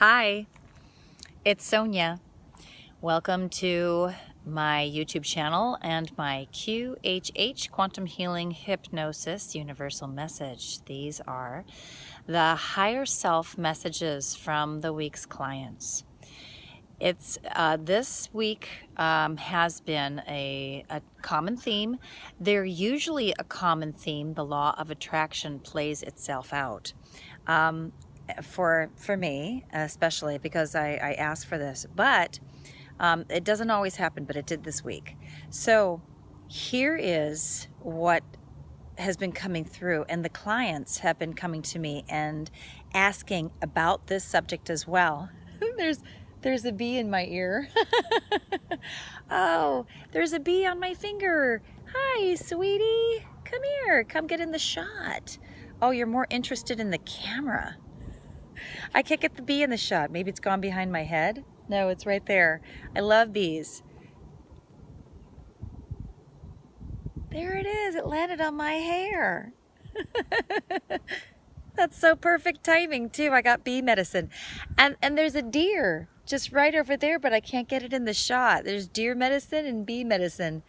Hi, it's Sonya. Welcome to my YouTube channel and my QHH, Quantum Healing Hypnosis Universal Message. These are the higher self messages from the week's clients. It's this week has been a common theme. They're usually a common theme. The law of attraction plays itself out. For me, especially because I asked for this, but it doesn't always happen, but it did this week. So here is what has been coming through, and the clients have been coming to me and asking about this subject as well. There's a bee in my ear. Oh, there's a bee on my finger. Hi, sweetie. Come here. Come get in the shot. Oh, you're more interested in the camera. I can't get the bee in the shot. Maybe it's gone behind my head. No, it's right there. I love bees. There it is. It landed on my hair. That's so perfect timing too. I got bee medicine. And there's a deer just right over there, but I can't get it in the shot. There's deer medicine and bee medicine.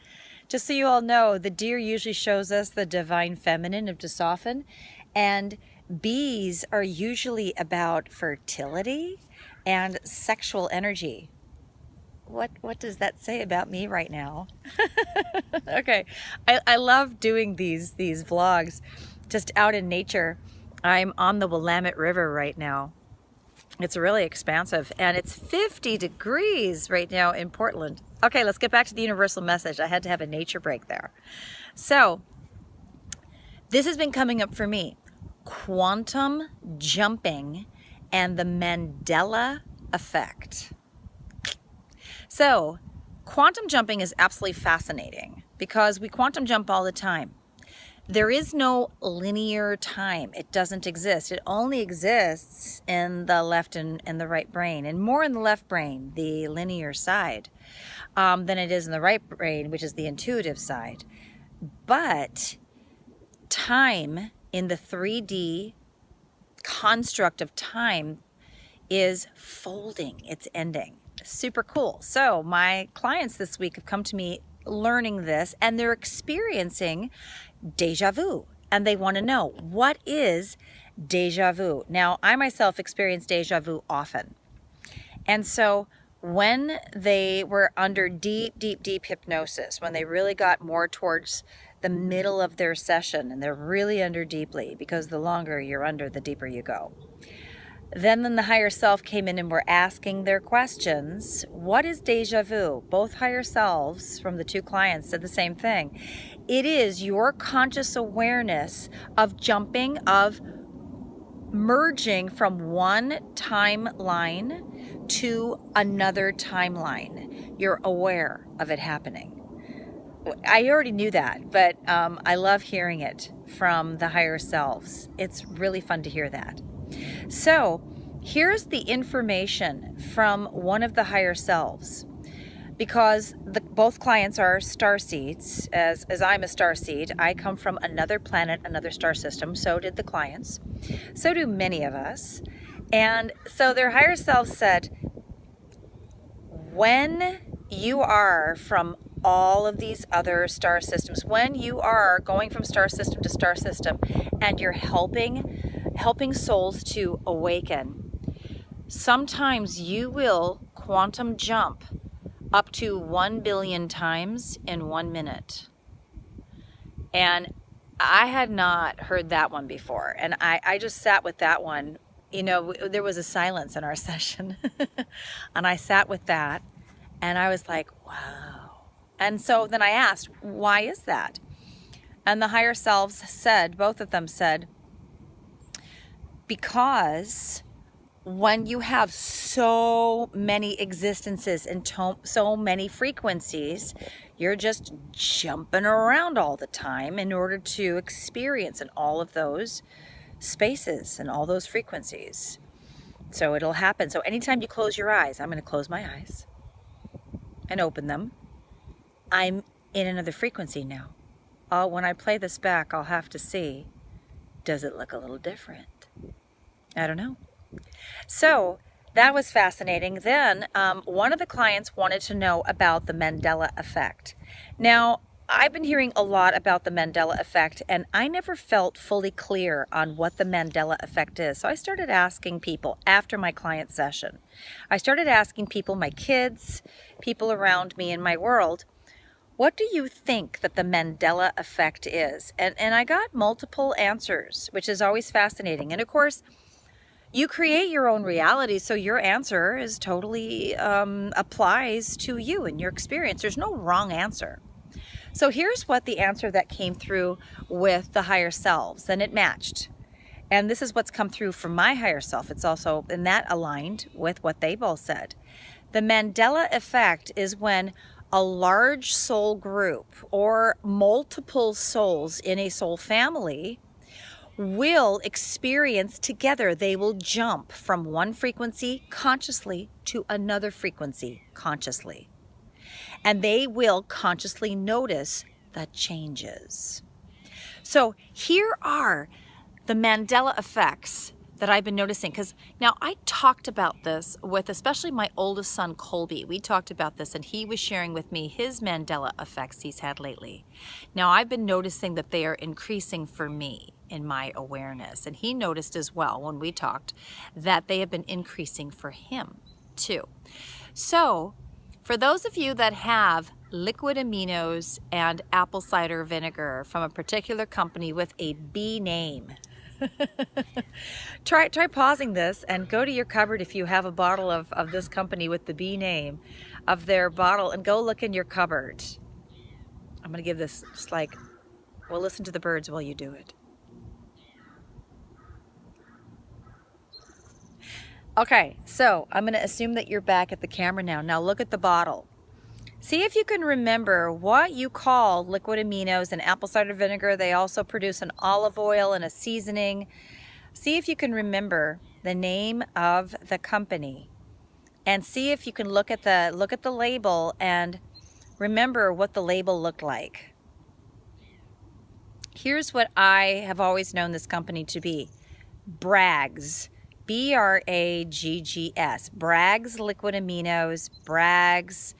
Just so you all know, the deer usually shows us the divine feminine of to soften, and bees are usually about fertility and sexual energy. What does that say about me right now? Okay, I love doing these vlogs just out in nature. I'm on the Willamette River right now. It's really expansive, and it's 50 degrees right now in Portland. Okay, let's get back to the universal message. I had to have a nature break there. So this has been coming up for me. Quantum jumping and the Mandela Effect. So quantum jumping is absolutely fascinating because we quantum jump all the time. There is no linear time. It doesn't exist. It only exists in the left and the right brain, and more in the left brain, the linear side, than it is in the right brain, which is the intuitive side. But time in the 3D construct of time is folding. It's ending. Super cool. So my clients this week have come to me learning this, and they're experiencing deja vu, and they want to know, what is deja vu? Now, I myself experience deja vu often. And so when they were under deep hypnosis, when they really got more towards the middle of their session, and they're really under deeply, because the longer you're under, the deeper you go. Then the higher self came in and were asking their questions. What is deja vu? Both higher selves from the two clients said the same thing. It is your conscious awareness of jumping, of merging from one timeline to another timeline. You're aware of it happening. I already knew that, but I love hearing it from the higher selves. It's really fun to hear that. So here's the information from one of the higher selves, because both clients are star seeds. As I'm a star seed, I come from another planet, another star system. So did the clients. So do many of us. And so their higher self said, when you are from all of these other star systems, when you are going from star system to star system, and you're helping souls to awaken, sometimes you will quantum jump up to 1 billion times in 1 minute. And I had not heard that one before, and I just sat with that one. You know, there was a silence in our session and I sat with that, and I was like, wow. And so then I asked, why is that? And the higher selves said, both of them said, because when you have so many existences and so many frequencies, you're just jumping around all the time in order to experience in all of those spaces and all those frequencies. So it'll happen. So anytime you close your eyes, I'm going to close my eyes and open them. I'm in another frequency now. Oh, when I play this back, I'll have to see, does it look a little different? I don't know. So That was fascinating. Then one of the clients wanted to know about the Mandela Effect. Now, I've been hearing a lot about the Mandela Effect, and I never felt fully clear on what the Mandela Effect is. So I started asking people after my client session. I started asking people, my kids, people around me in my world, what do you think that the Mandela Effect is? And I got multiple answers, which is always fascinating. And of course, you create your own reality, so your answer is totally applies to you and your experience. There's no wrong answer. So here's what the answer that came through with the higher selves, and it matched. And this is what's come through from my higher self. It's also, and that aligned with what they both said. The Mandela Effect is when a large soul group or multiple souls in a soul family will experience together. They will jump from one frequency consciously to another frequency consciously. And they will consciously notice the changes. So here are the Mandela effects that I've been noticing, because now I talked about this with especially my oldest son Colby. We talked about this and he was sharing with me his Mandela effects he's had lately. Now I've been noticing that they are increasing for me in my awareness, and he noticed as well when we talked that they have been increasing for him too. So for those of you that have liquid aminos and apple cider vinegar from a particular company with a B name, try pausing this and go to your cupboard if you have a bottle of this company with the B name of their bottle, and go look in your cupboard. I'm going to give this just like, we'll listen to the birds while you do it. Okay, so I'm going to assume that you're back at the camera now. Now look at the bottle. See if you can remember what you call liquid aminos and apple cider vinegar. They also produce an olive oil and a seasoning. See if you can remember the name of the company, and see if you can look at the label and remember what the label looked like. Here's what I have always known this company to be. Bragg's. B-R-A-G-G-S. Bragg's liquid aminos, Bragg's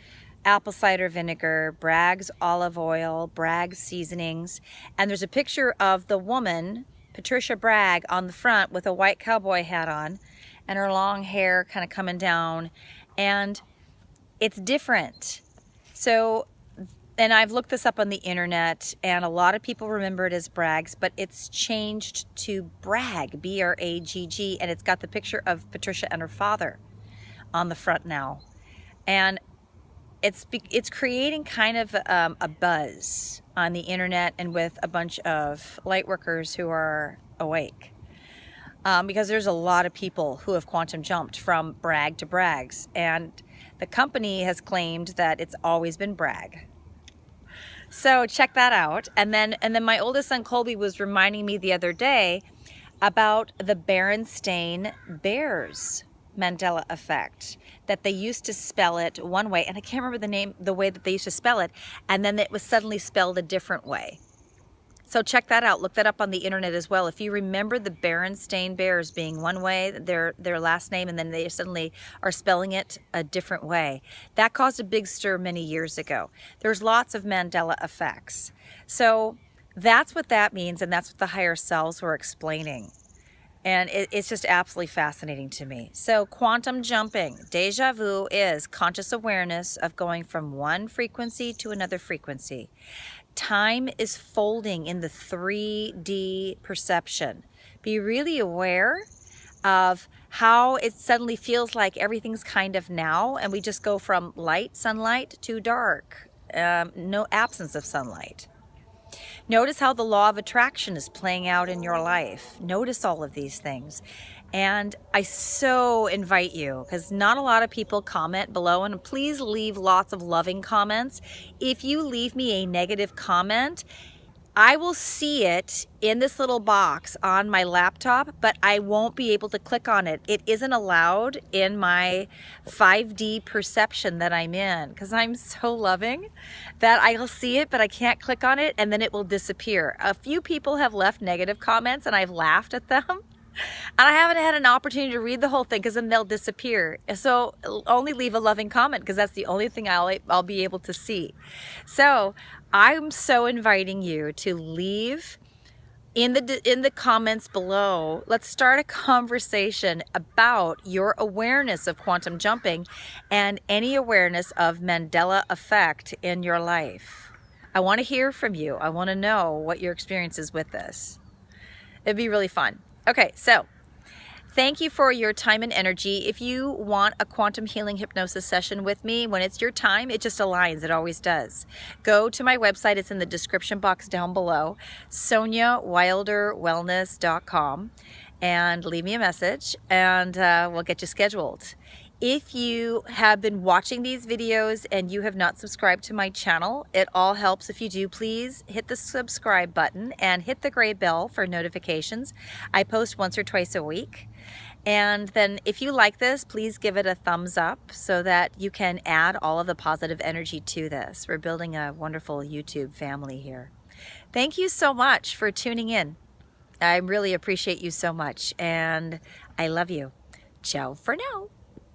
apple cider vinegar, Bragg's olive oil, Bragg's seasonings. And there's a picture of the woman, Patricia Bragg, on the front with a white cowboy hat on and her long hair kind of coming down. And it's different. So, and I've looked this up on the internet, and a lot of people remember it as Bragg's, but it's changed to Bragg, B-R-A-G-G, and it's got the picture of Patricia and her father on the front now. And it's creating kind of a buzz on the internet and with a bunch of light workers who are awake. Because there's a lot of people who have quantum jumped from Bragg to Bragg's, and the company has claimed that it's always been Bragg. So check that out. And then my oldest son Colby was reminding me the other day about the Berenstain Bears Mandela Effect, that they used to spell it one way, and I can't remember the way that they used to spell it, and then it was suddenly spelled a different way. So check that out. Look that up on the internet as well. If you remember the Berenstain Bears being one way, their last name, and then they suddenly are spelling it a different way. That caused a big stir many years ago. There's lots of Mandela effects. So that's what that means, and that's what the higher selves were explaining. And it's just absolutely fascinating to me. So quantum jumping, deja vu, is conscious awareness of going from one frequency to another frequency. Time is folding in the 3D perception. Be really aware of how it suddenly feels like everything's kind of now, and we just go from light, sunlight, to dark, no absence of sunlight. Notice how the law of attraction is playing out in your life. Notice all of these things. And I so invite you, because not a lot of people comment below, and please leave lots of loving comments. If you leave me a negative comment, I will see it in this little box on my laptop, but I won't be able to click on it. It isn't allowed in my 5D perception that I'm in, because I'm so loving that I'll see it, but I can't click on it, and then it will disappear. A few people have left negative comments, and I've laughed at them. And I haven't had an opportunity to read the whole thing because then they'll disappear. So only leave a loving comment because that's the only thing I'll be able to see. So I'm so inviting you to leave in the comments below. Let's start a conversation about your awareness of quantum jumping and any awareness of Mandela Effect in your life. I want to hear from you. I want to know what your experience is with this. It'd be really fun. Okay, so thank you for your time and energy. If you want a quantum healing hypnosis session with me, when it's your time, it just aligns. It always does. Go to my website. It's in the description box down below, sonyawilderwellness.com, and leave me a message, and we'll get you scheduled. If you have been watching these videos and you have not subscribed to my channel, it all helps if you do. Please hit the subscribe button and hit the gray bell for notifications. I post once or twice a week. And then if you like this, please give it a thumbs up so that you can add all of the positive energy to this. We're building a wonderful YouTube family here. Thank you so much for tuning in. I really appreciate you so much, and I love you. Ciao for now.